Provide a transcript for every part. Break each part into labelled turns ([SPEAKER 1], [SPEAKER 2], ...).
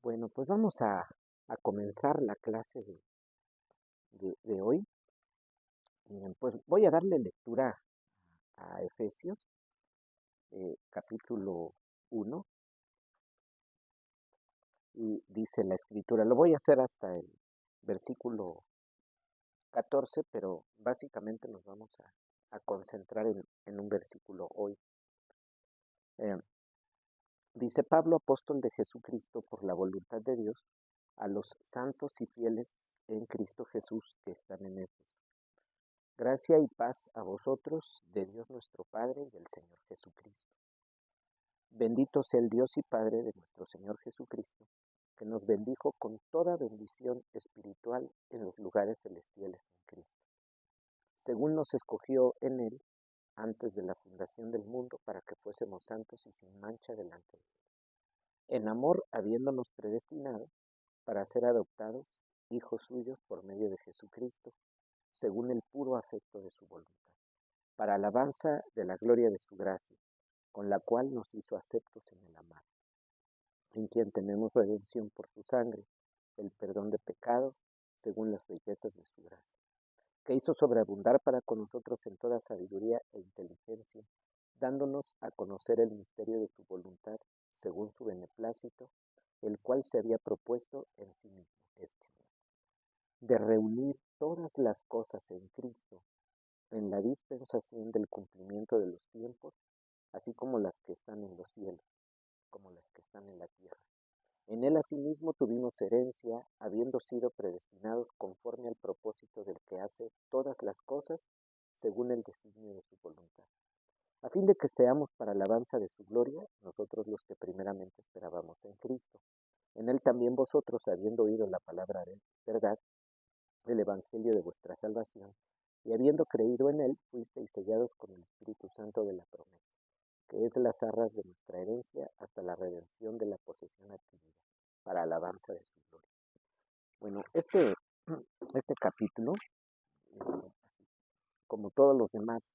[SPEAKER 1] Bueno, pues vamos a comenzar la clase de hoy. Miren, pues voy a darle lectura a Efesios, capítulo 1, y dice la escritura, lo voy a hacer hasta el versículo 14, pero básicamente nos vamos a concentrar en un versículo hoy. Eh, Dice Pablo, apóstol de Jesucristo, por la voluntad de Dios, a los santos y fieles en Cristo Jesús que están en Éfeso. Gracia y paz a vosotros, de Dios nuestro Padre y del Señor Jesucristo. Bendito sea el Dios y Padre de nuestro Señor Jesucristo, que nos bendijo con toda bendición espiritual en los lugares celestiales en Cristo, según nos escogió en Él antes de la fundación del mundo para que fuésemos santos y sin mancha delante de Él. En amor, habiéndonos predestinado para ser adoptados hijos suyos por medio de Jesucristo, según el puro afecto de su voluntad, para alabanza de la gloria de su gracia, con la cual nos hizo aceptos en el amado, en quien tenemos redención por su sangre, el perdón de pecados, según las riquezas de su gracia, que hizo sobreabundar para con nosotros en toda sabiduría e inteligencia, dándonos a conocer el misterio de su voluntad, según su beneplácito, el cual se había propuesto en sí mismo, de reunir todas las cosas en Cristo, en la dispensación del cumplimiento de los tiempos, así como las que están en los cielos, como las que están en la tierra. En él asimismo tuvimos herencia, habiendo sido predestinados conforme al propósito del que hace todas las cosas, según el designio de su voluntad, a fin de que seamos para alabanza de su gloria, nosotros los que primeramente esperábamos en Cristo. En él también vosotros, habiendo oído la palabra de verdad, el evangelio de vuestra salvación, y habiendo creído en él, fuisteis sellados con el Espíritu Santo de la promesa, que es las arras de nuestra herencia hasta la redención de la posesión adquirida, para alabanza de su gloria. Bueno, este capítulo, eh, como todos los demás,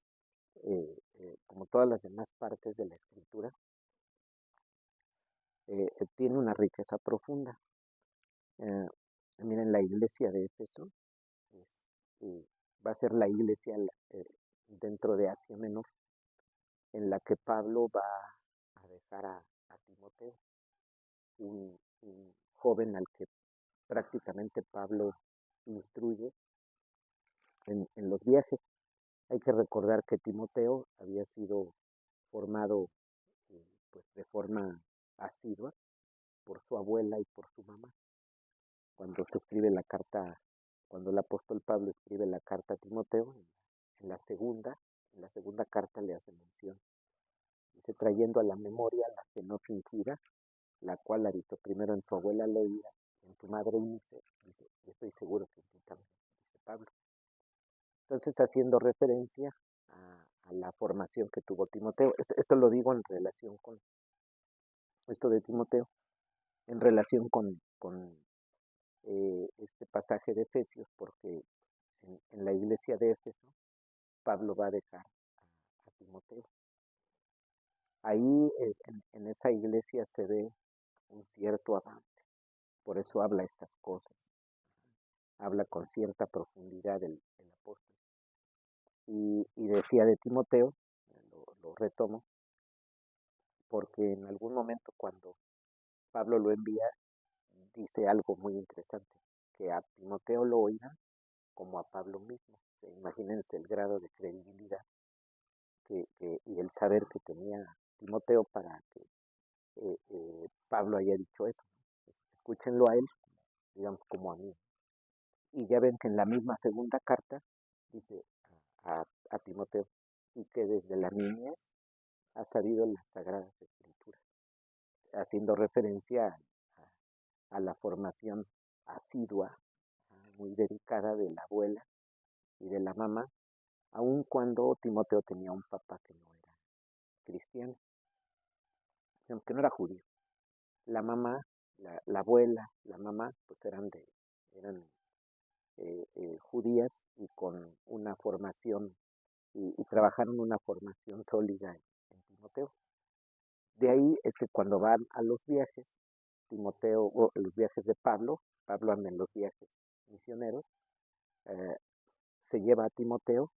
[SPEAKER 1] como todas las demás partes de la escritura, tiene una riqueza profunda. Eh, Miren, la iglesia de Éfeso es, eh, va a ser la iglesia dentro de Asia Menor, en la que Pablo va a dejar a Timoteo, un joven al que prácticamente Pablo instruye en los viajes. Hay que recordar que Timoteo había sido formado pues de forma asidua por su abuela y por su mamá. Cuando se escribe la carta, cuando el apóstol Pablo escribe la carta a Timoteo, en la segunda, en la segunda carta le hace mención. Dice, trayendo a la memoria la fe no fingida, la cual habitó primero en tu abuela Leía, en tu madre Eunice, dice, y estoy seguro que en ti también, dice Pablo. Entonces, haciendo referencia a la formación que tuvo Timoteo, esto lo digo en relación con esto de Timoteo, en relación con este pasaje de Efesios, porque en la iglesia de Éfeso, Pablo va a dejar a Timoteo. Ahí en esa iglesia se ve un cierto avance, por eso habla estas cosas, habla con cierta profundidad el apóstol. Y decía de Timoteo, lo retomo, porque en algún momento cuando Pablo lo envía, dice algo muy interesante, que a Timoteo lo oirán como a Pablo mismo. Imagínense el grado de credibilidad y el saber que tenía Timoteo para que Pablo haya dicho eso. Escúchenlo a él, digamos, como a mí. Y ya ven que en la misma segunda carta dice a Timoteo, y que desde la niñez ha sabido las sagradas escrituras, haciendo referencia a la formación asidua, muy dedicada de la abuela y de la mamá, aun cuando Timoteo tenía un papá que no era cristiano, que no era judío. La mamá, la abuela, la mamá, pues eran judías y con una formación, y trabajaron una formación sólida en Timoteo. De ahí es que cuando van a los viajes, Timoteo, o los viajes de Pablo. Pablo anda en los viajes misioneros, eh, se lleva a Timoteo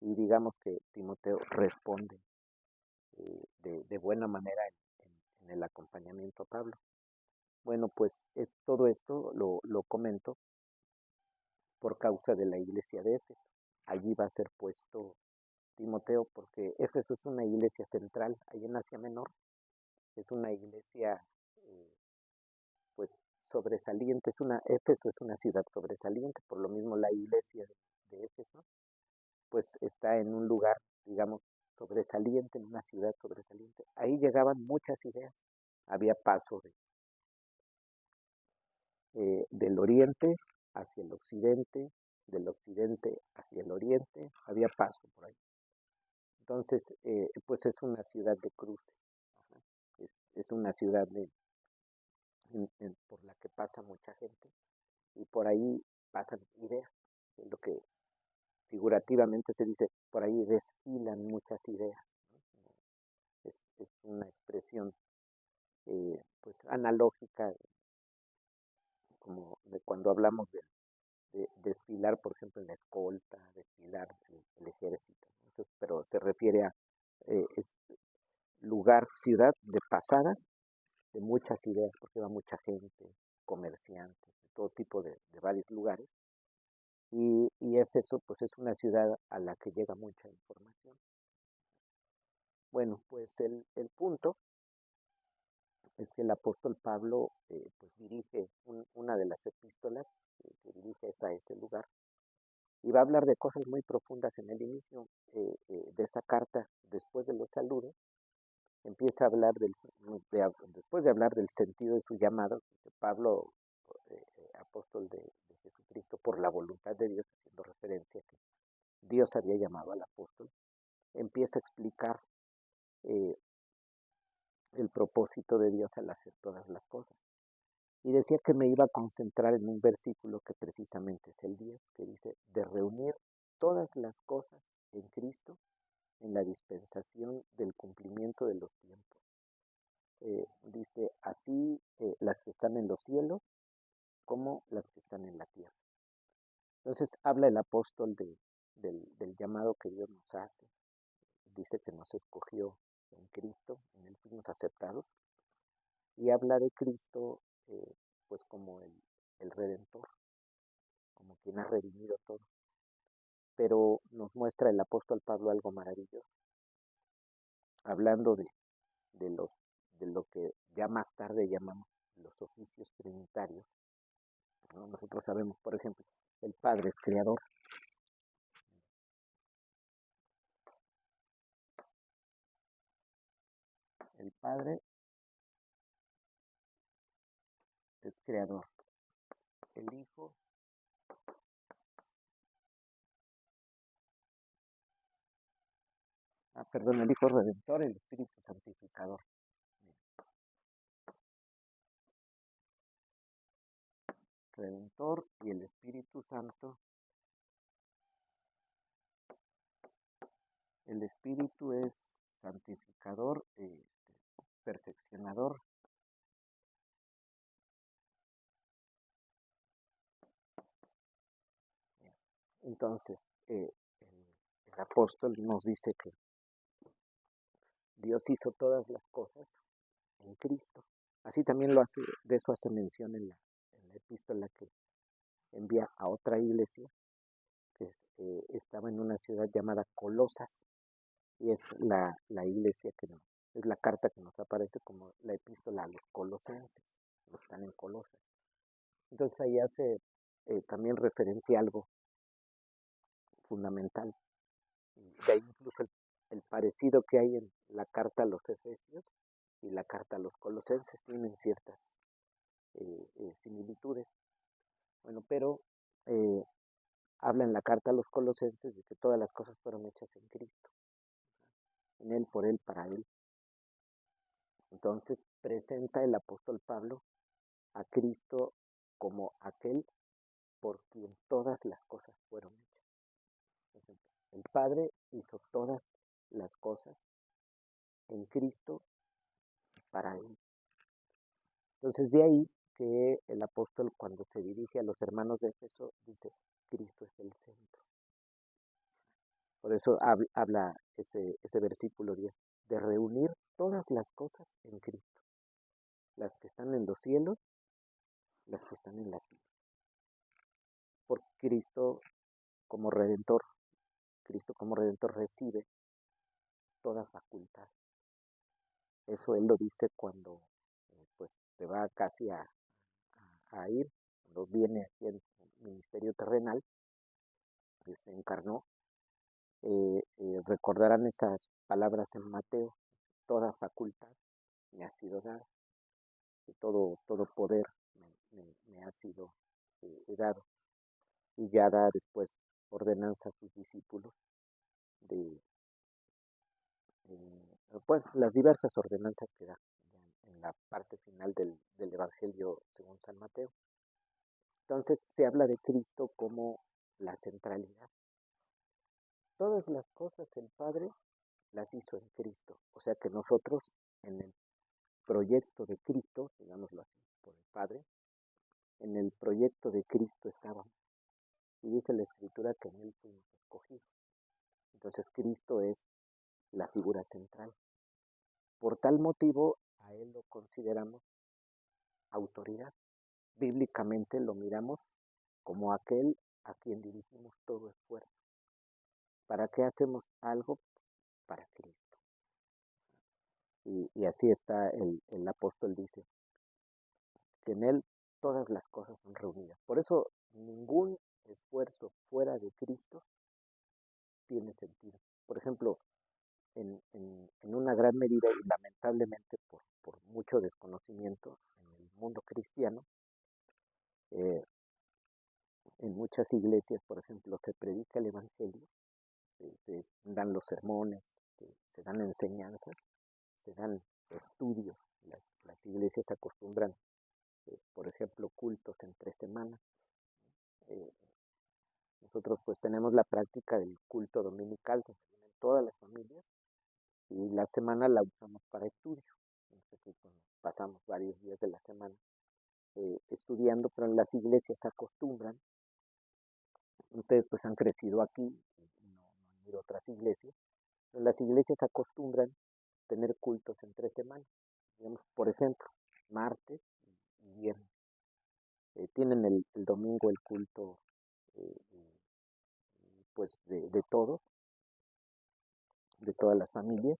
[SPEAKER 1] y digamos que Timoteo responde de buena manera en el acompañamiento a Pablo. Bueno, pues todo esto lo comento por causa de la iglesia de Éfeso. Allí va a ser puesto Timoteo porque Éfeso es una iglesia central, ahí en Asia Menor. Es una iglesia pues sobresaliente, Éfeso es una ciudad sobresaliente, por lo mismo la iglesia de Éfeso pues está en un lugar, digamos, sobresaliente, en una ciudad sobresaliente. Ahí llegaban muchas ideas, había paso del oriente hacia el occidente, del occidente hacia el oriente, había paso por ahí. Entonces, pues es una ciudad de cruce, es una ciudad por la que pasa mucha gente y por ahí pasan ideas, es lo que figurativamente se dice, por ahí desfilan muchas ideas, ¿no? Es una expresión pues analógica, como de cuando hablamos de desfilar, por ejemplo, en la escolta, desfilar el ejército. Entonces, pero se refiere a es lugar, ciudad de pasada de muchas ideas, porque va mucha gente, comerciantes, de todo tipo de varios lugares. Y Éfeso, pues es una ciudad a la que llega mucha información. Bueno, pues el punto es que el apóstol Pablo pues dirige una de las epístolas que dirige es a ese lugar y va a hablar de cosas muy profundas en el inicio de esa carta. Después de los saludos empieza a hablar después de hablar del sentido de su llamado, que Pablo, apóstol de Jesucristo por la voluntad de Dios, haciendo referencia a que Dios había llamado al apóstol, empieza a explicar eh, el propósito de Dios al hacer todas las cosas. Y decía que me iba a concentrar en un versículo que precisamente es el 10, que dice, de reunir todas las cosas en Cristo en la dispensación del cumplimiento de los tiempos. Dice, así las que están en los cielos como las que están en la tierra. Entonces habla el apóstol del llamado que Dios nos hace. Dice que nos escogió en Cristo, en Él fuimos aceptados. Y habla de Cristo pues como el Redentor, como quien ha redimido todo. Pero nos muestra el apóstol Pablo algo maravilloso, hablando de lo que ya más tarde llamamos los oficios trinitarios, ¿no? Nosotros sabemos, por ejemplo, el Padre es creador. El Padre es creador. El Hijo perdón, el Hijo Redentor, el Espíritu Santificador. Redentor y el Espíritu Santo. El Espíritu es santificador, perfeccionador. Entonces, el apóstol nos dice que Dios hizo todas las cosas en Cristo. Así también lo hace, de eso hace mención en la epístola que envía a otra iglesia que estaba en una ciudad llamada Colosas, y es la iglesia es la carta que nos aparece como la epístola a los colosenses, los que están en Colosas. Entonces ahí hace también referencia a algo fundamental. De ahí incluso el parecido que hay en la carta a los Efesios y la carta a los Colosenses tienen ciertas similitudes. Bueno, pero habla en la carta a los Colosenses de que todas las cosas fueron hechas en Cristo, en Él, por Él, para Él. Entonces presenta el apóstol Pablo a Cristo como aquel por quien todas las cosas fueron hechas. Entonces, el Padre hizo todas las cosas en Cristo para Él. Entonces de ahí que el apóstol cuando se dirige a los hermanos de Éfeso dice, Cristo es el centro. Por eso habla ese versículo 10, de reunir todas las cosas en Cristo, las que están en los cielos, las que están en la tierra. Por Cristo como Redentor recibe toda facultad. Eso Él lo dice cuando pues se va casi a ir, cuando viene aquí en el ministerio terrenal, que se encarnó. Recordarán esas palabras en Mateo, toda facultad me ha sido dada, que todo poder me ha sido dado, y ya da después ordenanza a sus discípulos de pues las diversas ordenanzas que da en la parte final del Evangelio según San Mateo. Entonces se habla de Cristo como la centralidad. Todas las cosas el Padre las hizo en Cristo, o sea que nosotros en el proyecto de Cristo, digámoslo así, por el Padre, en el proyecto de Cristo estábamos. Y dice la Escritura que en Él fuimos escogidos. Entonces Cristo es la figura central. Por tal motivo, a Él lo consideramos autoridad. Bíblicamente lo miramos como aquel a quien dirigimos todo esfuerzo. ¿Para qué hacemos algo? Para Cristo. Y así está el apóstol dice, que en Él todas las cosas son reunidas. Por eso ningún esfuerzo fuera de Cristo tiene sentido. Por ejemplo, en una gran medida y lamentablemente por mucho desconocimiento en el mundo cristiano, eh, en muchas iglesias, por ejemplo, se predica el Evangelio, se dan los sermones, se dan enseñanzas, se dan estudios. Las iglesias acostumbran, por ejemplo, cultos en 3 semanas. Eh, Nosotros pues tenemos la práctica del culto dominical, donde vienen todas las familias, y la semana la usamos para estudio. Entonces, pasamos varios días de la semana estudiando, pero en las iglesias acostumbran, ustedes pues han crecido aquí, no han ido a otras iglesias, pero en las iglesias acostumbran tener cultos en 3 semanas. Digamos, por ejemplo, martes y viernes. Tienen el domingo el culto eh, pues de todos, de todas las familias,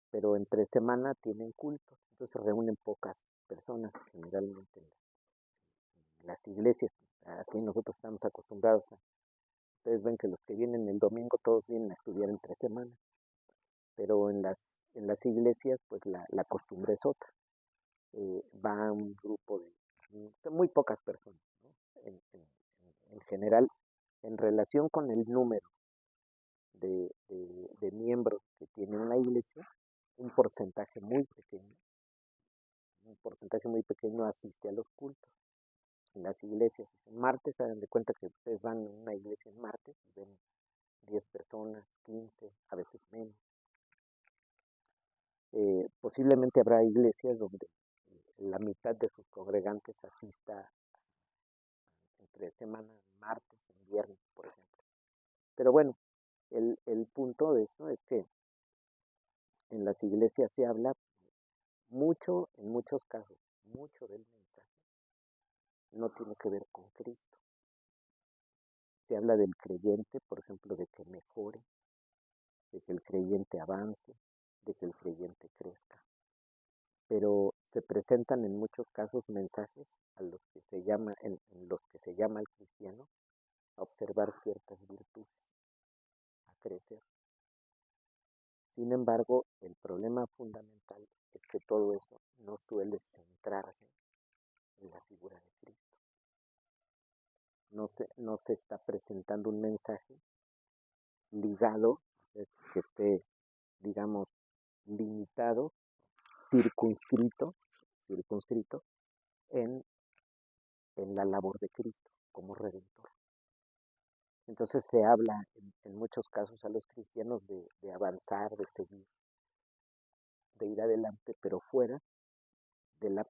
[SPEAKER 1] pero entre semana tienen cultos, entonces se reúnen pocas personas generalmente en las iglesias. Aquí nosotros estamos acostumbrados ustedes ven que los que vienen el domingo todos vienen a estudiar entre semanas, pero en las iglesias pues la costumbre es otra. Va un grupo de muy pocas personas, ¿no? En general, en relación con el número de miembros que tiene una iglesia, un porcentaje muy pequeño asiste a los cultos en las iglesias. En martes, hagan de cuenta que ustedes van a una iglesia en martes y ven 10 personas, 15, a veces menos. Posiblemente habrá iglesias donde la mitad de sus congregantes asista entre semana, martes, en viernes, por ejemplo. Pero bueno, el punto de esto es que en las iglesias se habla mucho, en muchos casos, mucho del mensaje no tiene que ver con Cristo. Se habla del creyente, por ejemplo, de que mejore, de que el creyente avance, de que el creyente crezca. Pero se presentan en muchos casos mensajes a los que se llama, en los que se llama al cristiano a observar ciertas virtudes, a crecer. Sin embargo, el problema fundamental es que todo eso no suele centrarse en la figura de Cristo. No se está presentando un mensaje ligado, que esté, digamos, limitado, circunscrito en, en la labor de Cristo como Redentor. Entonces se habla en muchos casos a los cristianos de avanzar, de seguir, de ir adelante, pero fuera de la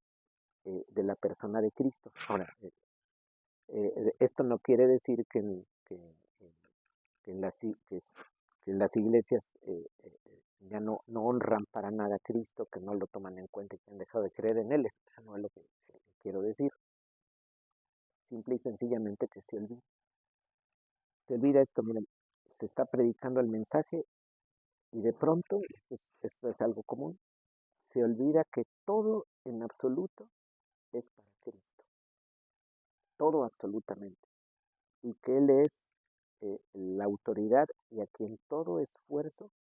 [SPEAKER 1] de la persona de Cristo. Ahora, esto no quiere decir que en las, que en las iglesias ya no honran para nada a Cristo, que no lo toman en cuenta y que han dejado de creer en Él. Eso no es lo que quiero decir. Simple y sencillamente que se olvida. Se olvida esto, miren, se está predicando el mensaje y de pronto, esto es algo común, se olvida que todo en absoluto es para Cristo. Todo absolutamente. Y que Él es la autoridad y a quien todo esfuerzo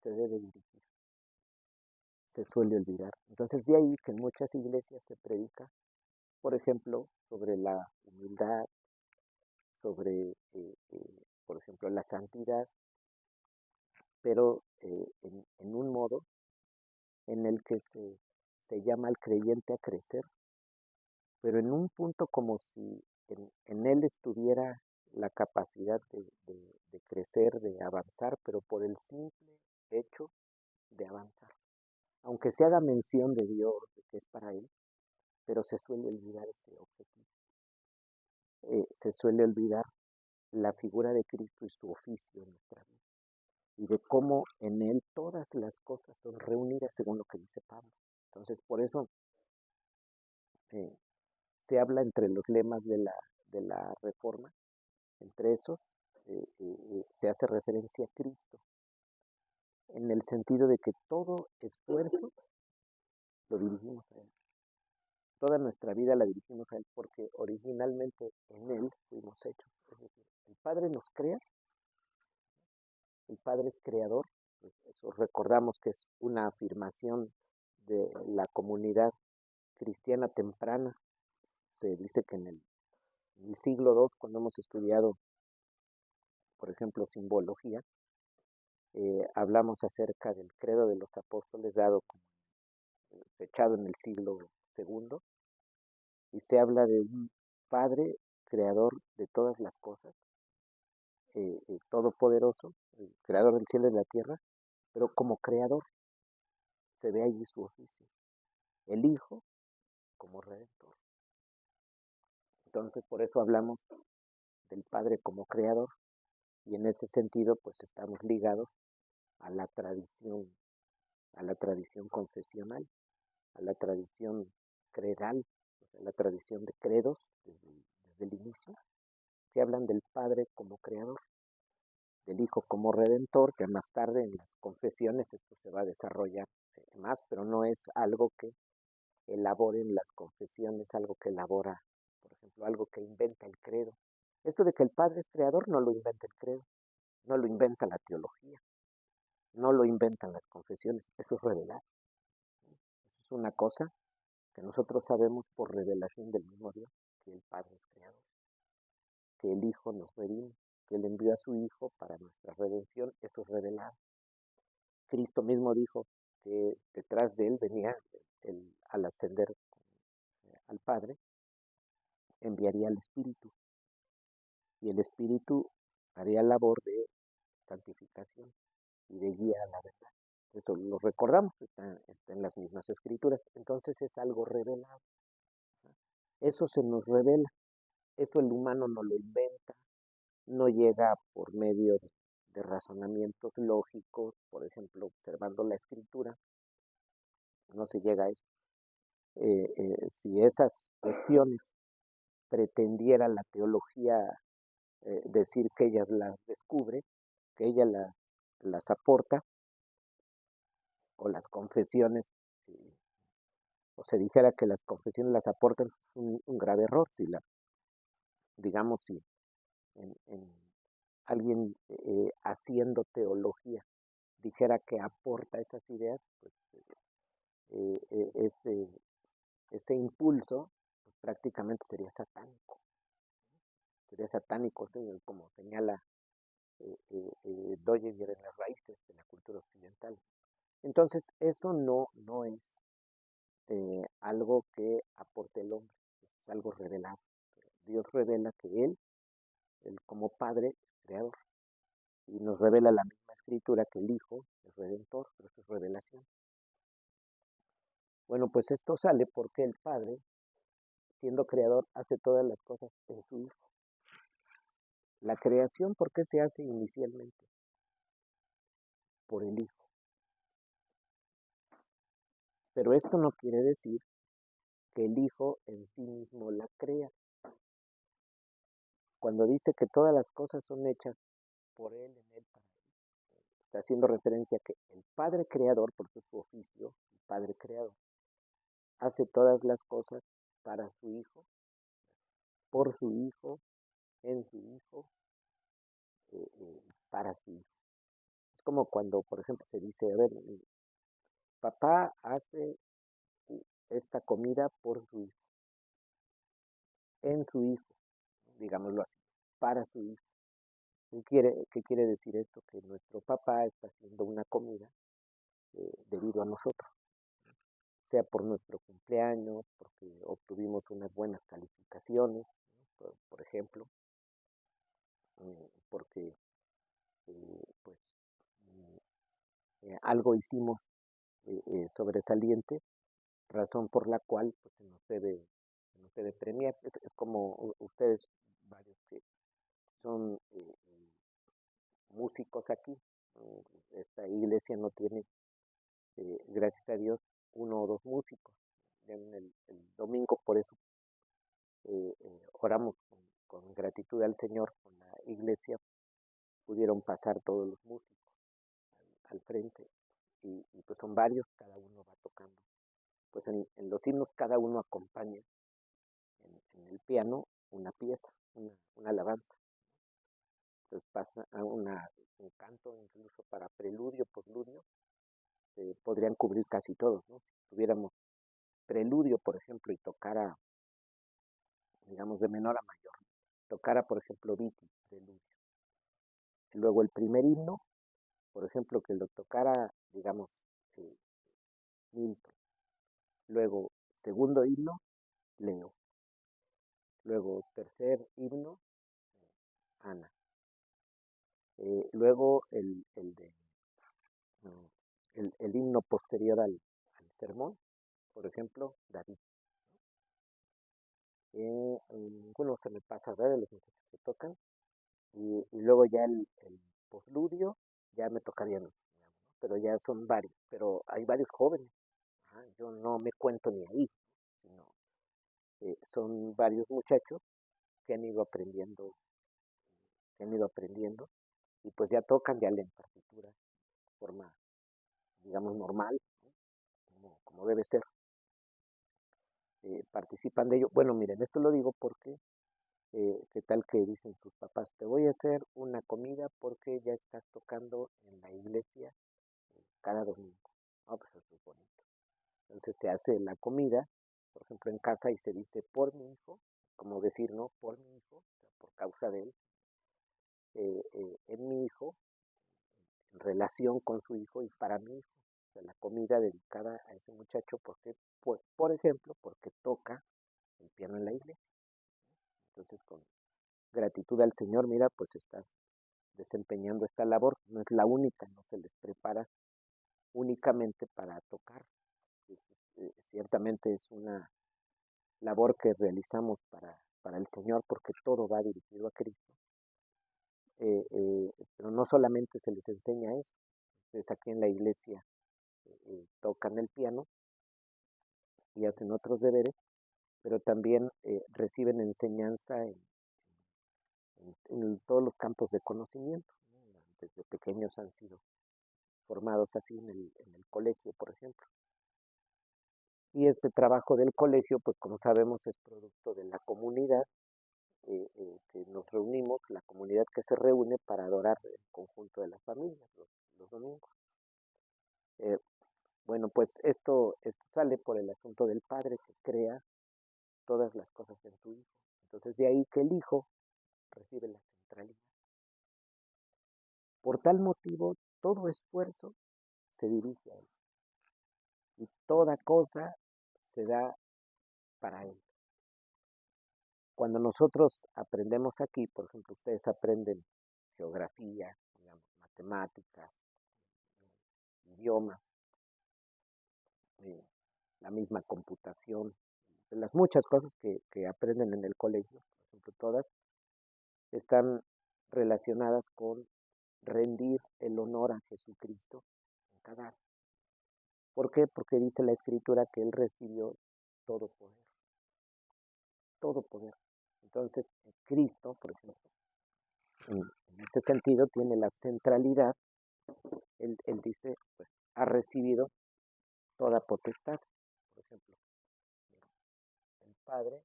[SPEAKER 1] se debe dirigir. Se suele olvidar. Entonces de ahí que en muchas iglesias se predica, por ejemplo, sobre la humildad, sobre, por ejemplo, la santidad, pero en un modo en el que se llama al creyente a crecer, pero en un punto como si en él estuviera la capacidad de crecer, de avanzar, pero por el simple hecho de avanzar. Aunque se haga mención de Dios, de que es para él, pero se suele olvidar ese objetivo. Se suele olvidar la figura de Cristo y su oficio en nuestra vida, y de cómo en él todas las cosas son reunidas según lo que dice Pablo. Entonces, por eso eh, se habla entre los lemas de la Reforma, entre esos se hace referencia a Cristo, en el sentido de que todo esfuerzo lo dirigimos a Él. Toda nuestra vida la dirigimos a Él porque originalmente en Él fuimos hechos. Es decir, el Padre nos crea, el Padre es creador. Eso recordamos que es una afirmación de la comunidad cristiana temprana. Se dice que en el siglo II, cuando hemos estudiado, por ejemplo, simbología, hablamos acerca del credo de los apóstoles dado como fechado en el siglo II, y se habla de un Padre creador de todas las cosas, todopoderoso, creador del cielo y de la tierra, pero como creador se ve allí su oficio. El Hijo como redentor. Entonces por eso hablamos del Padre como creador, y en ese sentido pues estamos ligados a la tradición confesional, a la tradición credal, o sea, la tradición de credos desde el inicio, que hablan del Padre como creador, del Hijo como redentor, que más tarde en las confesiones esto se va a desarrollar más, pero no es algo que elaboren las confesiones, algo que elabora, por ejemplo, algo que inventa el credo. Esto de que el Padre es creador no lo inventa el credo, no lo inventa la teología, no lo inventan las confesiones, eso es revelar. Eso es una cosa que nosotros sabemos por revelación del mismo Dios, que el Padre es creador, que el Hijo nos redime, que Él envió a su Hijo para nuestra redención. Eso es revelado. Cristo mismo dijo que detrás de Él venía, al ascender al Padre, enviaría al Espíritu, y el Espíritu haría labor de santificación y de guía a la verdad. Eso lo recordamos, está en las mismas escrituras. Entonces es algo revelado. Eso se nos revela. Eso el humano no lo inventa, no llega por medio de razonamientos lógicos, por ejemplo, observando la escritura, no se llega a eso. Si esas cuestiones pretendiera la teología decir que ella las descubre, que ella las aporta, o las confesiones, o se dijera que las confesiones las aportan, es un grave error. Si digamos, si en alguien haciendo teología dijera que aporta esas ideas, pues ese impulso pues, prácticamente sería satánico. Sería satánico, como señala Doyer en las raíces de la cultura occidental. Entonces, eso no es algo que aporte el hombre, es algo revelado. Dios revela que Él como Padre es creador, y nos revela la misma escritura que el Hijo es redentor, pero eso es revelación. Bueno, pues esto sale porque el Padre, siendo creador, hace todas las cosas en su Hijo. La creación, ¿por qué se hace inicialmente? Por el Hijo. Pero esto no quiere decir que el Hijo en sí mismo la crea. Cuando dice que todas las cosas son hechas por Él, en Él, para Él, está haciendo referencia a que el Padre Creador, porque es su oficio, el Padre Creador, hace todas las cosas para su Hijo, por su Hijo, en su Hijo, para su Hijo. Es como cuando, por ejemplo, se dice, a ver, papá hace esta comida por su Hijo, en su Hijo, digámoslo así, para su Hijo. ¿Qué quiere decir esto? Que nuestro papá está haciendo una comida debido a nosotros, sea por nuestro cumpleaños, porque obtuvimos unas buenas calificaciones, ¿no? Por ejemplo, porque pues algo hicimos sobresaliente, razón por la cual pues, se nos debe premiar. Es como ustedes, varios que son músicos aquí, esta iglesia no tiene, gracias a Dios, uno o dos músicos. En el domingo, por eso oramos con gratitud al Señor, con la iglesia, pudieron pasar todos los músicos al frente y pues son varios, cada uno va tocando. Pues en los himnos cada uno acompaña en el piano una pieza, una alabanza. Entonces pasa a un canto incluso para preludio, postludio, podrían cubrir casi todos, ¿no? Si tuviéramos preludio, por ejemplo, y tocara, digamos, de menor a mayor, tocara, por ejemplo, Viti, preludio. Y luego el primer himno, por ejemplo, que lo tocara, digamos, Milton. Luego, segundo himno, Leo. Luego, tercer himno, Ana. Luego, el himno posterior al sermón, por ejemplo, David. Ninguno se me pasa a ver de los muchachos que tocan. Y luego ya el postludio, ya me tocaría, ¿no? Pero ya son varios, pero hay varios jóvenes. Ajá, yo no me cuento ni ahí, sino son varios muchachos que han ido aprendiendo, y pues ya tocan, ya leen partitura de forma, digamos, normal, ¿no? Como debe ser. Participan de ello. Bueno, miren, esto lo digo porque, ¿qué tal que dicen sus papás? Te voy a hacer una comida porque ya estás tocando en la iglesia cada domingo. No, pues eso es bonito. Entonces se hace la comida, por ejemplo, en casa y se dice por mi hijo, como decir, ¿no? Por mi hijo, o sea, por causa de él, en mi hijo, en relación con su hijo y para mi hijo. O sea, la comida dedicada a ese muchacho porque, pues, por ejemplo, porque toca el piano en la iglesia. Entonces, con gratitud al Señor, mira, pues estás desempeñando esta labor. No es la única, no se les prepara únicamente para tocar. Ciertamente es una labor que realizamos para el Señor porque todo va dirigido a Cristo. Pero no solamente se les enseña eso. Entonces aquí en la iglesia tocan el piano y hacen otros deberes, pero también reciben enseñanza en todos los campos de conocimiento, ¿no? Desde pequeños han sido formados así en el colegio, por ejemplo. Y este trabajo del colegio, pues como sabemos, es producto de la comunidad que nos reunimos, la comunidad que se reúne para adorar el conjunto de las familias los domingos. Eh, bueno, pues esto sale por el asunto del Padre que crea todas las cosas en su Hijo. Entonces de ahí que el Hijo recibe la centralidad. Por tal motivo, todo esfuerzo se dirige a Él y toda cosa se da para Él. Cuando nosotros aprendemos aquí, por ejemplo, ustedes aprenden geografía, digamos, matemáticas, idiomas, la misma computación, de las muchas cosas que aprenden en el colegio, por ejemplo, todas están relacionadas con rendir el honor a Jesucristo en cada acto. ¿Por qué? Porque dice la Escritura que Él recibió todo poder, todo poder. Entonces, Cristo, por ejemplo, en ese sentido tiene la centralidad. Él dice, pues, ha recibido toda potestad. Por ejemplo, el Padre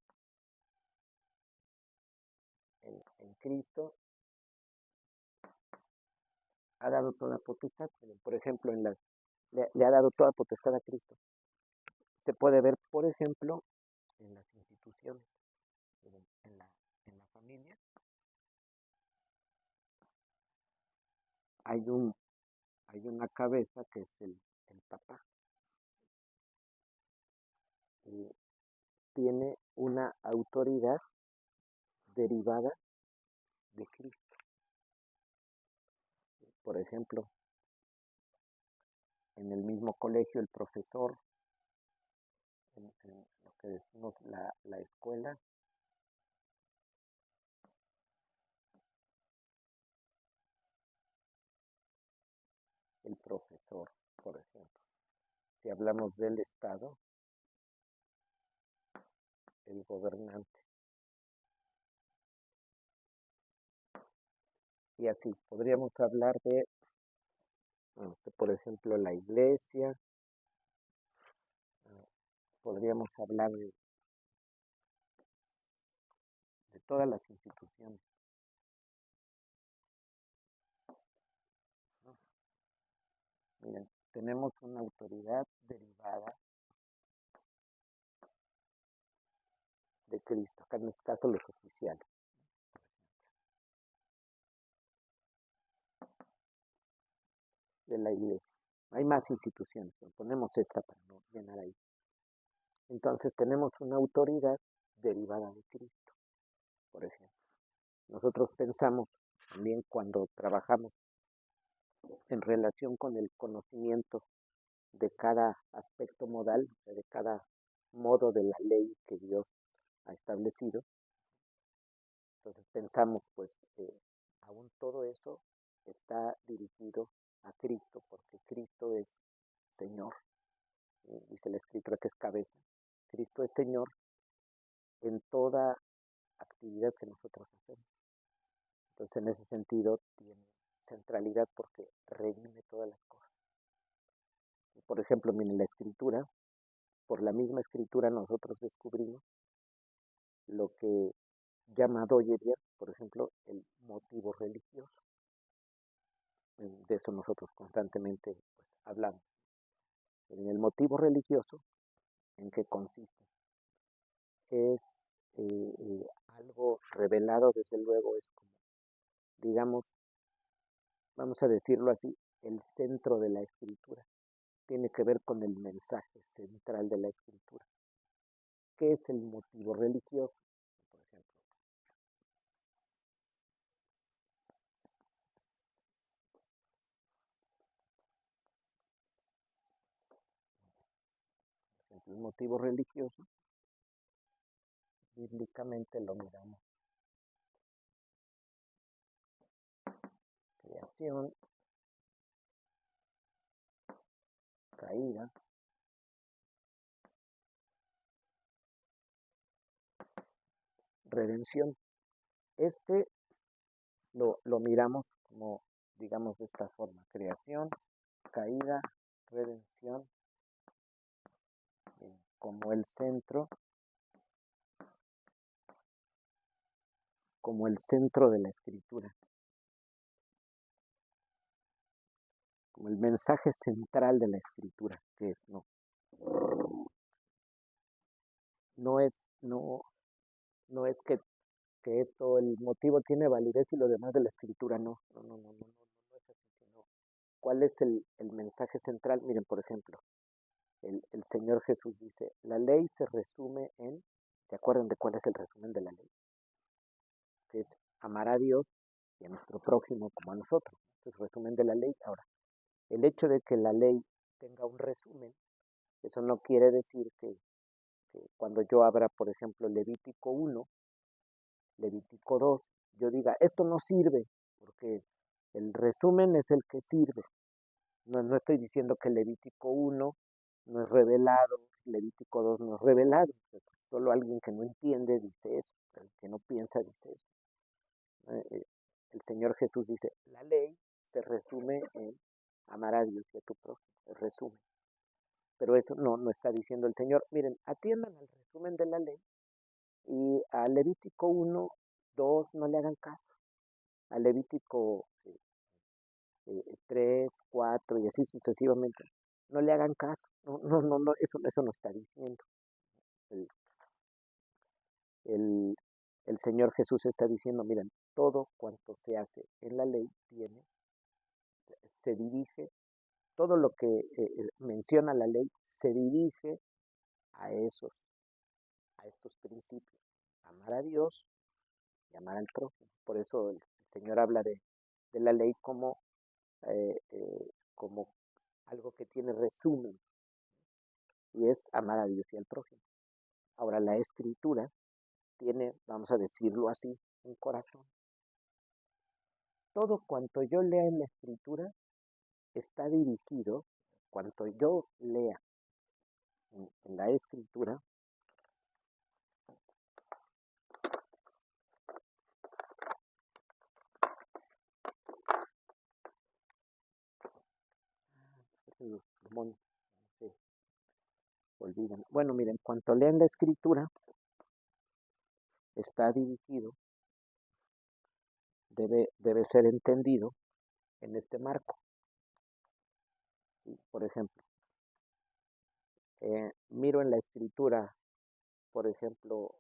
[SPEAKER 1] en Cristo ha dado toda potestad. Por ejemplo, le ha dado toda potestad a Cristo. Se puede ver, por ejemplo, en las instituciones, en la familia. Hay una cabeza que es el papá. Y tiene una autoridad derivada de Cristo. Por ejemplo, en el mismo colegio, el profesor, en lo que decimos la escuela, el profesor, por ejemplo. Si hablamos del Estado, el gobernante. Y así, podríamos hablar de, por ejemplo, la iglesia, podríamos hablar de todas las instituciones, ¿no? Miren, tenemos una autoridad derivada de Cristo, acá en este caso los oficiales. De la iglesia. Hay más instituciones, pero ponemos esta para no llenar ahí. Entonces tenemos una autoridad derivada de Cristo, por ejemplo. Nosotros pensamos también cuando trabajamos en relación con el conocimiento de cada aspecto modal, de cada modo de la ley que Dios ha establecido. Entonces pensamos, pues, aún todo eso está dirigido a Cristo, porque Cristo es Señor. Dice la Escritura que es cabeza. Cristo es Señor en toda actividad que nosotros hacemos. Entonces, en ese sentido, tiene centralidad porque redime todas las cosas. Por ejemplo, miren la Escritura, por la misma Escritura nosotros descubrimos lo que llama Doyeria, por ejemplo, el motivo religioso. De eso nosotros constantemente, pues, hablamos. En el motivo religioso, ¿en qué consiste? Es algo revelado, desde luego, es como, digamos, vamos a decirlo así, el centro de la Escritura. Tiene que ver con el mensaje central de la Escritura. ¿Qué es el motivo religioso? Por ejemplo, el motivo religioso, bíblicamente lo miramos. Creación, caída, redención. Este lo miramos como, digamos, de esta forma: creación, caída, redención, como el centro de la Escritura, como el mensaje central de la Escritura, que es no es que esto, el motivo tiene validez y lo demás de la Escritura no es así, sino cuál es el mensaje central. Miren, por ejemplo, el Señor Jesús dice, la ley se resume en, ¿se acuerdan de cuál es el resumen de la ley? Que es amar a Dios y a nuestro prójimo como a nosotros. Este es el resumen de la ley. Ahora, el hecho de que la ley tenga un resumen Eso no quiere decir que cuando yo abra, por ejemplo, Levítico 1, Levítico 2, yo diga, esto no sirve, porque el resumen es el que sirve. No estoy diciendo que Levítico 1 no es revelado, Levítico 2 no es revelado. Solo alguien que no entiende dice eso, el que no piensa dice eso. El Señor Jesús dice, la ley se resume en amar a Dios y a tu prójimo, se resume. Pero eso no está diciendo el Señor. Miren, atiendan al resumen de la ley y a Levítico 1, 2 no le hagan caso. A Levítico 3, 4 y así sucesivamente. No le hagan caso. No, eso no está diciendo. El, el, el Señor Jesús está diciendo, miren, todo cuanto se hace en la ley se dirige, todo lo que menciona la ley se dirige a estos principios. Amar a Dios y amar al prójimo. Por eso el Señor habla de la ley como algo que tiene resumen, y es amar a Dios y al prójimo. Ahora, la escritura tiene, vamos a decirlo así, un corazón. Todo cuanto yo lea en la escritura está dirigido, cuanto yo lea en la escritura, los pulmones se olvidan. Bueno, miren, cuanto lean la escritura está dirigido, debe ser entendido en este marco. ¿Sí? Por ejemplo, miro en la escritura, por ejemplo,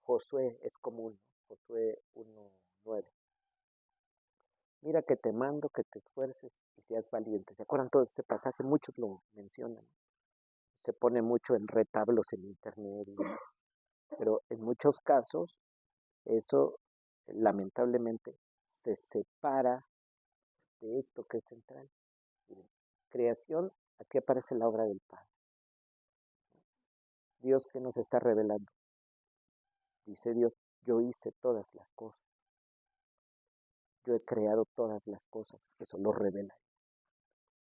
[SPEAKER 1] Josué es común, Josué 1:9. Mira que te mando que te esfuerces y seas valiente. ¿Se acuerdan todo este pasaje? Muchos lo mencionan. Se pone mucho en retablos en internet y demás. Pero en muchos casos eso lamentablemente se separa de esto que es central. Miren, creación, aquí aparece la obra del Padre. Dios que nos está revelando. Dice Dios, yo hice todas las cosas. Yo he creado todas las cosas. Eso lo revela.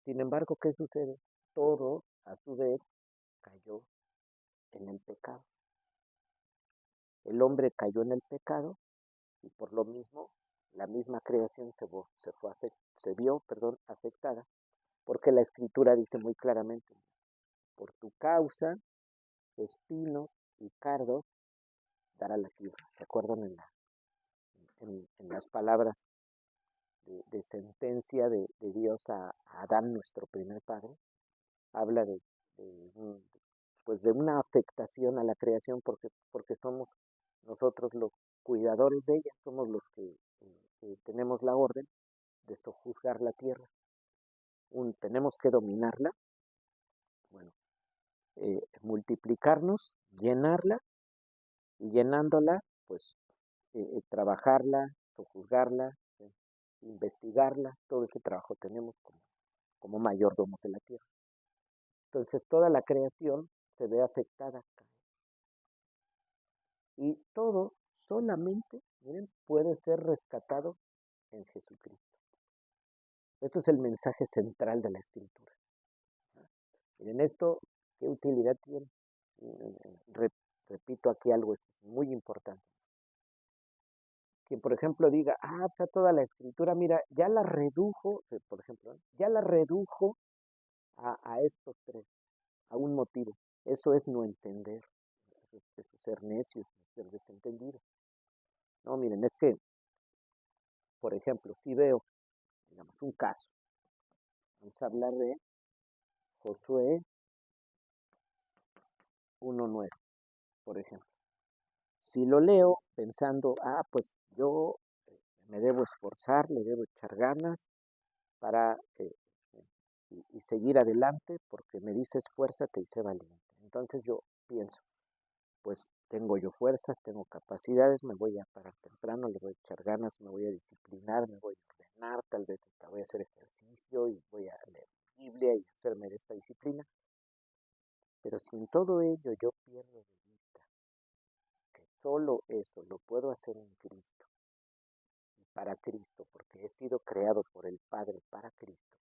[SPEAKER 1] Sin embargo, ¿qué sucede? Todo, a su vez, cayó en el pecado. El hombre cayó en el pecado y por lo mismo la misma creación se vio afectada, porque la escritura dice muy claramente, por tu causa, espinos y cardos dará la tierra. ¿Se acuerdan en las palabras de sentencia de Dios a Adán, nuestro primer padre? Habla de una afectación a la creación porque somos nosotros los cuidadores de ella, somos los que tenemos la orden de sojuzgar la tierra. Tenemos que dominarla, bueno, multiplicarnos, llenarla y llenándola, pues trabajarla, sojuzgarla, investigarla, todo ese trabajo tenemos como mayordomos de la tierra. Entonces toda la creación se ve afectada. Y todo solamente, miren, puede ser rescatado en Jesucristo. Esto es el mensaje central de la Escritura. Miren, esto, ¿qué utilidad tiene? Repito aquí algo muy importante. Quien, por ejemplo, diga, está toda la Escritura, mira, ya la redujo, por ejemplo, ya la redujo a estos tres, a un motivo. Eso es no entender, eso es ser necio, eso es ser desentendido. No, miren, es que, por ejemplo, si veo, digamos, un caso, vamos a hablar de Josué 1:9, por ejemplo. Si lo leo pensando, pues yo me debo esforzar, le debo echar ganas para y seguir adelante, porque me dice esfuérzate y sé valiente. Entonces yo pienso, pues tengo yo fuerzas, tengo capacidades, me voy a parar temprano, le voy a echar ganas, me voy a disciplinar, me voy a ordenar, tal vez hasta voy a hacer ejercicio y voy a leer Biblia y hacerme de esta disciplina. Pero si en todo ello yo pierdo de vista que solo eso lo puedo hacer en Cristo y para Cristo, porque he sido creado por el Padre para Cristo,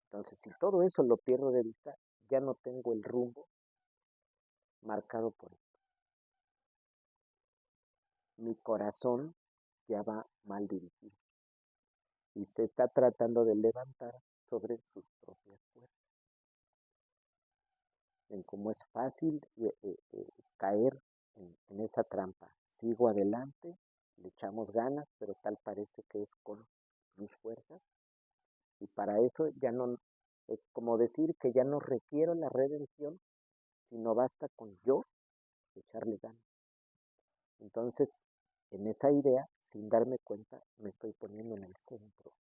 [SPEAKER 1] entonces si todo eso lo pierdo de vista, ya no tengo el rumbo marcado por esto. Mi corazón ya va mal dirigido y se está tratando de levantar sobre sus propias fuerzas. En cómo es fácil caer en esa trampa. Sigo adelante, le echamos ganas, pero tal parece que es con mis fuerzas. Y para eso ya no, es como decir que ya no requiero la redención, sino basta con yo echarle ganas. Entonces, en esa idea, sin darme cuenta, me estoy poniendo en el centro.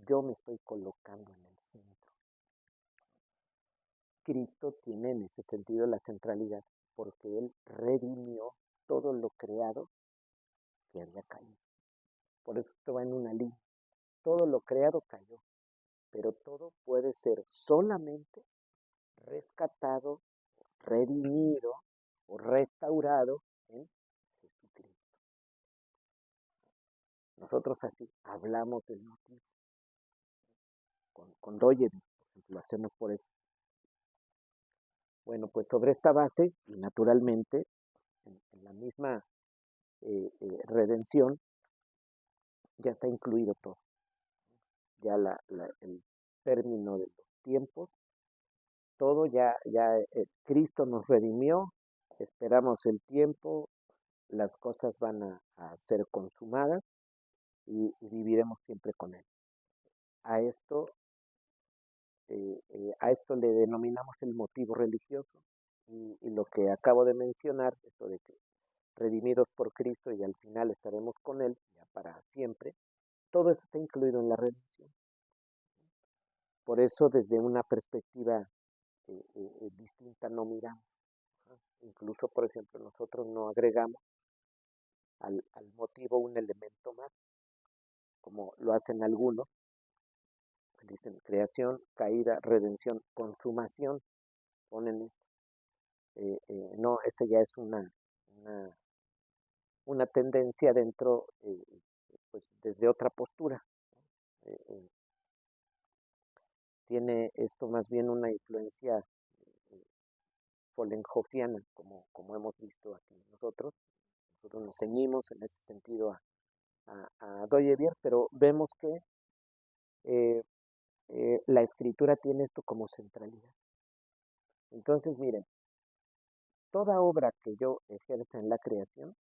[SPEAKER 1] Yo me estoy colocando en el centro. Cristo tiene en ese sentido la centralidad, porque Él redimió todo lo creado que había caído. Por eso esto va en una línea. Todo lo creado cayó, pero todo puede ser solamente rescatado, redimido o restaurado en Jesucristo. Nosotros así hablamos del motivo. Con Doyer, por ejemplo, lo hacemos por eso. Bueno, pues sobre esta base, y naturalmente, en la misma redención, ya está incluido todo. Ya el término de los tiempos, todo ya Cristo nos redimió, esperamos el tiempo, las cosas van a ser consumadas y viviremos siempre con Él. A esto le denominamos el motivo religioso y lo que acabo de mencionar, esto de que redimidos por Cristo y al final estaremos con Él ya para siempre, todo eso está incluido en la redención. Por eso desde una perspectiva distinta no miramos. Incluso, por ejemplo, nosotros no agregamos al motivo un elemento más, como lo hacen algunos, dicen creación, caída, redención, consumación, ponen esto. No, esa ya es una tendencia dentro, pues desde otra postura. Tiene esto más bien una influencia Follenhoffiana, como hemos visto aquí nosotros. Nosotros nos ceñimos en ese sentido a Doyevier, pero vemos que la escritura tiene esto como centralidad. Entonces, miren, toda obra que yo ejerza en la creación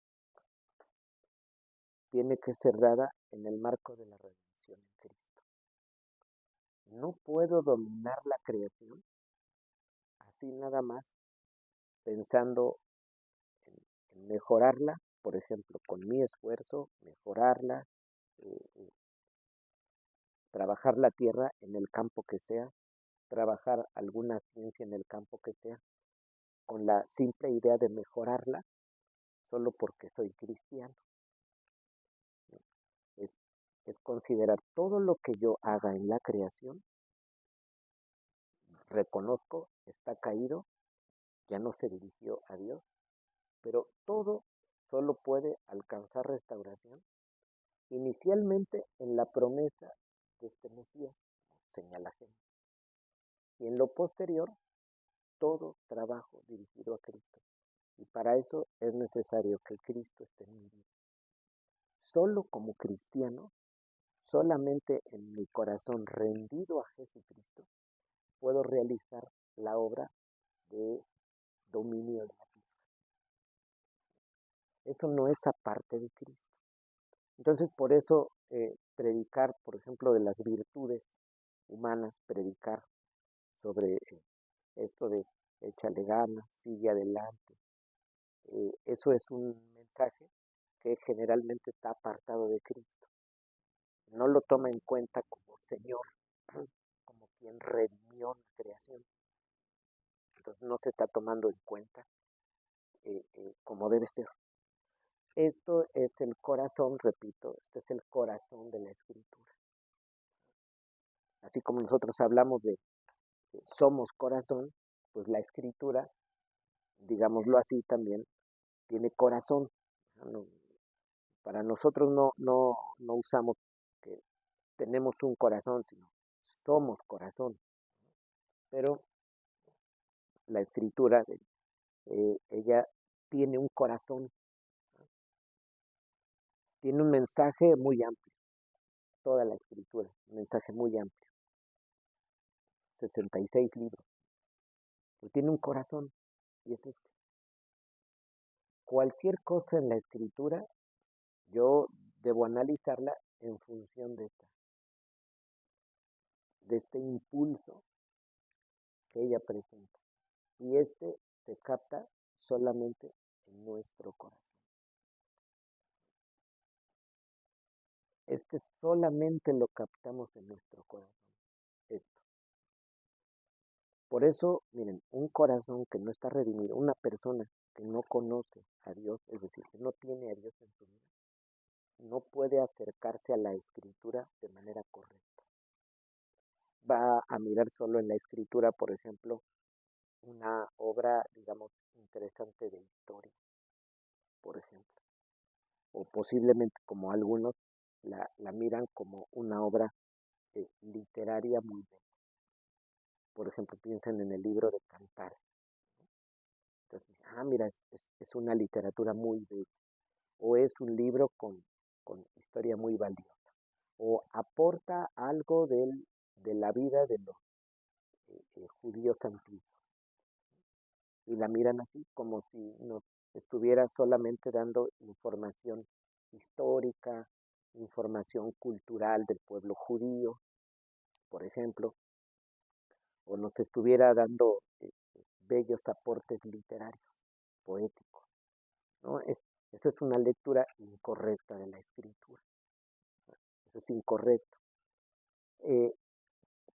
[SPEAKER 1] tiene que ser dada en el marco de la redención en Cristo. No puedo dominar la creación así nada más pensando en mejorarla, por ejemplo, con mi esfuerzo, mejorarla, trabajar la tierra en el campo que sea, trabajar alguna ciencia en el campo que sea, con la simple idea de mejorarla solo porque soy cristiano. Es, es considerar todo lo que yo haga en la creación, reconozco, está caído, ya no se dirigió a Dios, pero todo solo puede alcanzar restauración inicialmente en la promesa de este Mesías, señala Génesis. Y en lo posterior, todo trabajo dirigido a Cristo. Y para eso es necesario que Cristo esté en mi vida. Solo como cristiano, solamente en mi corazón rendido a Jesucristo, puedo realizar la obra de dominio de la tierra. Eso no es aparte de Cristo. Entonces, por eso predicar, por ejemplo, de las virtudes humanas, predicar sobre esto de échale ganas, sigue adelante. Eso es un mensaje que generalmente está apartado de Cristo. No lo toma en cuenta como Señor, como quien redimió la creación. Entonces no se está tomando en cuenta como debe ser. Esto es el corazón, repito, este es el corazón de la Escritura. Así como nosotros hablamos de somos corazón, pues la escritura, digámoslo así también, tiene corazón. No, para nosotros no usamos que tenemos un corazón, sino somos corazón. Pero la escritura, ella tiene un corazón, tiene un mensaje muy amplio, toda la escritura, un mensaje muy amplio, 66 libros, pero tiene un corazón, y es este. Cualquier cosa en la escritura, yo debo analizarla en función de este impulso que ella presenta. Y este se capta solamente en nuestro corazón. Este solamente lo captamos en nuestro corazón. Esto. Por eso, miren, un corazón que no está redimido, una persona que no conoce a Dios, es decir, que no tiene a Dios en su vida, no puede acercarse a la escritura de manera correcta. Va a mirar solo en la escritura, por ejemplo, una obra, digamos, interesante de historia, por ejemplo. O posiblemente como algunos la miran como una obra literaria muy bella. Por ejemplo, piensen en el libro de Cantares. Entonces, mira, es una literatura muy bella. O es un libro con historia muy valiosa. O aporta algo de la vida de los judíos antiguos. Y la miran así como si nos estuviera solamente dando información histórica, información cultural del pueblo judío, por ejemplo, o nos estuviera dando bellos aportes literarios, poéticos, ¿no? Eso es una lectura incorrecta de la escritura, eso es incorrecto.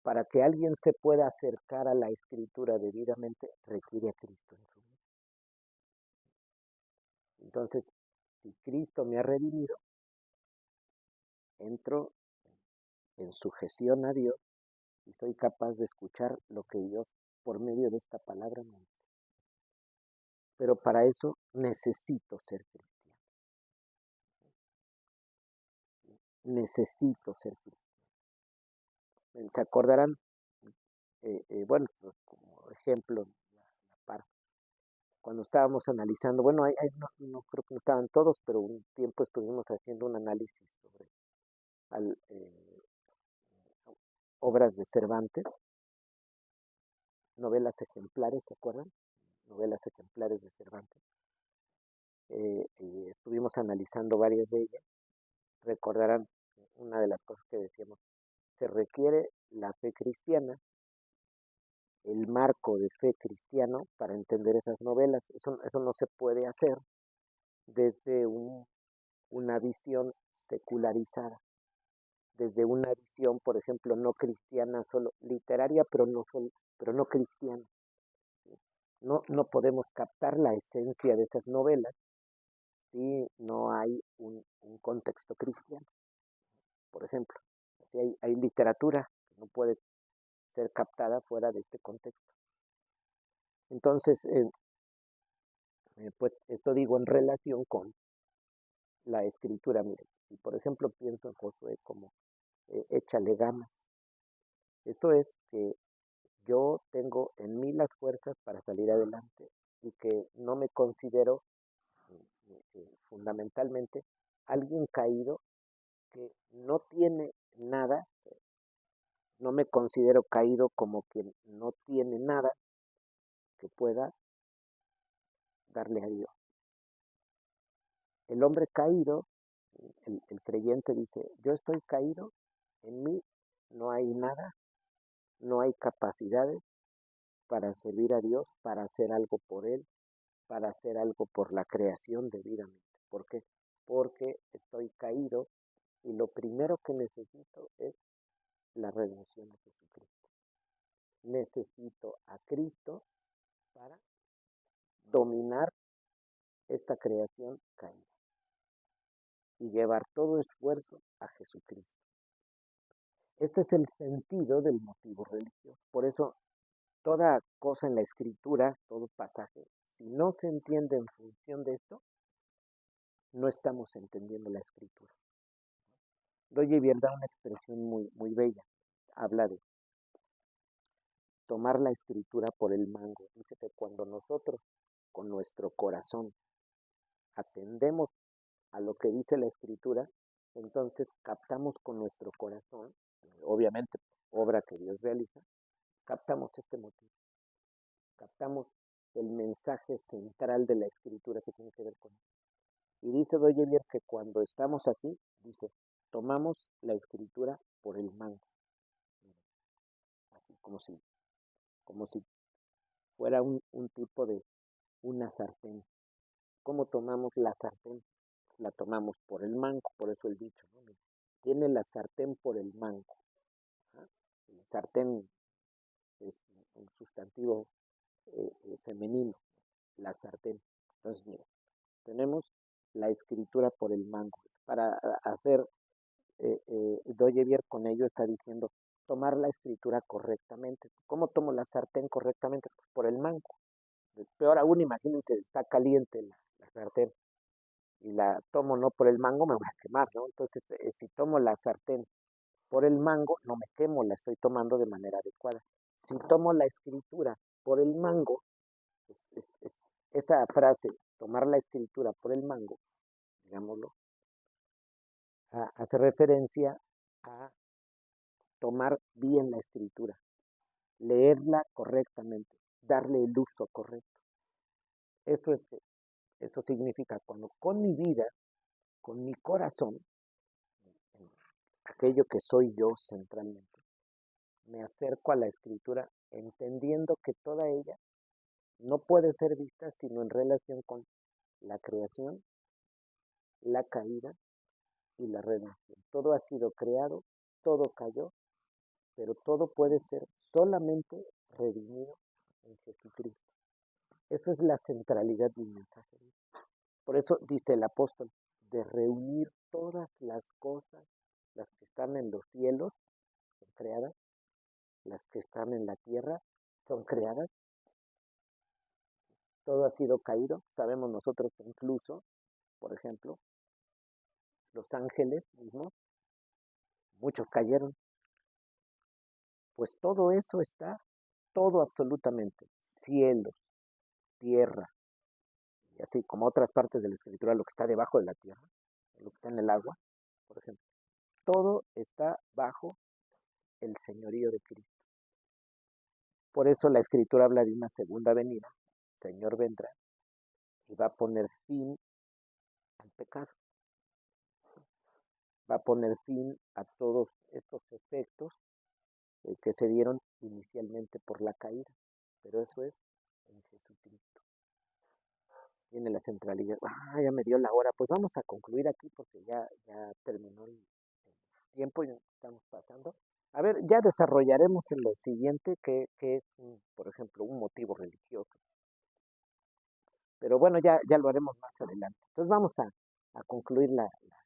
[SPEAKER 1] Para que alguien se pueda acercar a la escritura debidamente, requiere a Cristo en su vida. Entonces, si Cristo me ha redimido, entro en sujeción a Dios y soy capaz de escuchar lo que Dios por medio de esta palabra me dice. Pero para eso necesito ser cristiano. Necesito ser cristiano. ¿Se acordarán? Bueno, pues, como ejemplo, la parte. Cuando estábamos analizando, bueno, no creo que no estaban todos, pero un tiempo estuvimos haciendo un análisis sobre obras de Cervantes, novelas ejemplares, ¿se acuerdan? Novelas ejemplares de Cervantes. Y estuvimos analizando varias de ellas. Recordarán una de las cosas que decíamos, se requiere la fe cristiana, el marco de fe cristiano para entender esas novelas. Eso no se puede hacer desde una visión secularizada, desde una visión, por ejemplo, no cristiana, solo literaria, pero no cristiana. No podemos captar la esencia de esas novelas si no hay un contexto cristiano, por ejemplo. Si hay literatura que no puede ser captada fuera de este contexto. Entonces, pues esto digo en relación con la escritura. Miren, si por ejemplo pienso en Josué como échale ganas, eso es que yo tengo en mí las fuerzas para salir adelante y que no me considero fundamentalmente alguien caído que no tiene nada, no me considero caído como quien no tiene nada que pueda darle a Dios. El hombre caído, el creyente dice, yo estoy caído, en mí no hay nada, no hay capacidades para servir a Dios, para hacer algo por Él, para hacer algo por la creación debidamente. ¿Por qué? Porque estoy caído y lo primero que necesito es la redención de Jesucristo. Necesito a Cristo para dominar esta creación caída y llevar todo esfuerzo a Jesucristo. Este es el sentido del motivo religioso. Por eso toda cosa en la escritura, todo pasaje, si no se entiende en función de esto, no estamos entendiendo la escritura. Roger da una expresión muy bella. Habla de tomar la escritura por el mango. Dice que cuando nosotros, con nuestro corazón, atendemos a lo que dice la escritura, entonces captamos con nuestro corazón, obviamente obra que Dios realiza, captamos este motivo, captamos el mensaje central de la escritura que tiene que ver con eso. Y dice Doyevier que cuando estamos así, dice, tomamos la escritura por el mango, así como si fuera un tipo de una sartén. ¿Cómo tomamos la sartén? La tomamos por el mango, por eso el dicho, ¿no? Tiene la sartén por el mango. ¿Ah? El sartén es un sustantivo femenino, la sartén. Entonces, mira, tenemos la escritura por el mango. Para hacer Doyevier con ello está diciendo tomar la escritura correctamente. ¿Cómo tomo la sartén correctamente? Pues por el mango. Peor aún, imagínense, está caliente la sartén y la tomo no por el mango, me voy a quemar, ¿no? Entonces, si tomo la sartén por el mango, no me quemo, la estoy tomando de manera adecuada. Si tomo la escritura por el mango, esa frase, tomar la escritura por el mango, digámoslo, hace referencia a tomar bien la escritura, leerla correctamente, darle el uso correcto. Eso significa cuando con mi vida, con mi corazón, aquello que soy yo centralmente, me acerco a la escritura entendiendo que toda ella no puede ser vista sino en relación con la creación, la caída y la redención. Todo ha sido creado, todo cayó, pero todo puede ser solamente redimido en Jesucristo. Esa es la centralidad del mensaje. Por eso dice el apóstol, de reunir todas las cosas, las que están en los cielos, son creadas, las que están en la tierra, son creadas, todo ha sido caído. Sabemos nosotros que incluso, por ejemplo, los ángeles mismos, muchos cayeron. Pues todo eso está, todo absolutamente, cielos, tierra, y así como otras partes de la escritura, lo que está debajo de la tierra, lo que está en el agua, por ejemplo, todo está bajo el señorío de Cristo. Por eso la escritura habla de una segunda venida, el Señor vendrá y va a poner fin al pecado, va a poner fin a todos estos efectos que se dieron inicialmente por la caída, pero eso es en Jesucristo. Tiene la centralidad. Ya me dio la hora, pues vamos a concluir aquí porque ya terminó el tiempo y estamos pasando. A ver, ya desarrollaremos en lo siguiente que es, por ejemplo, un motivo religioso. Pero bueno, ya lo haremos más adelante. Entonces vamos a concluir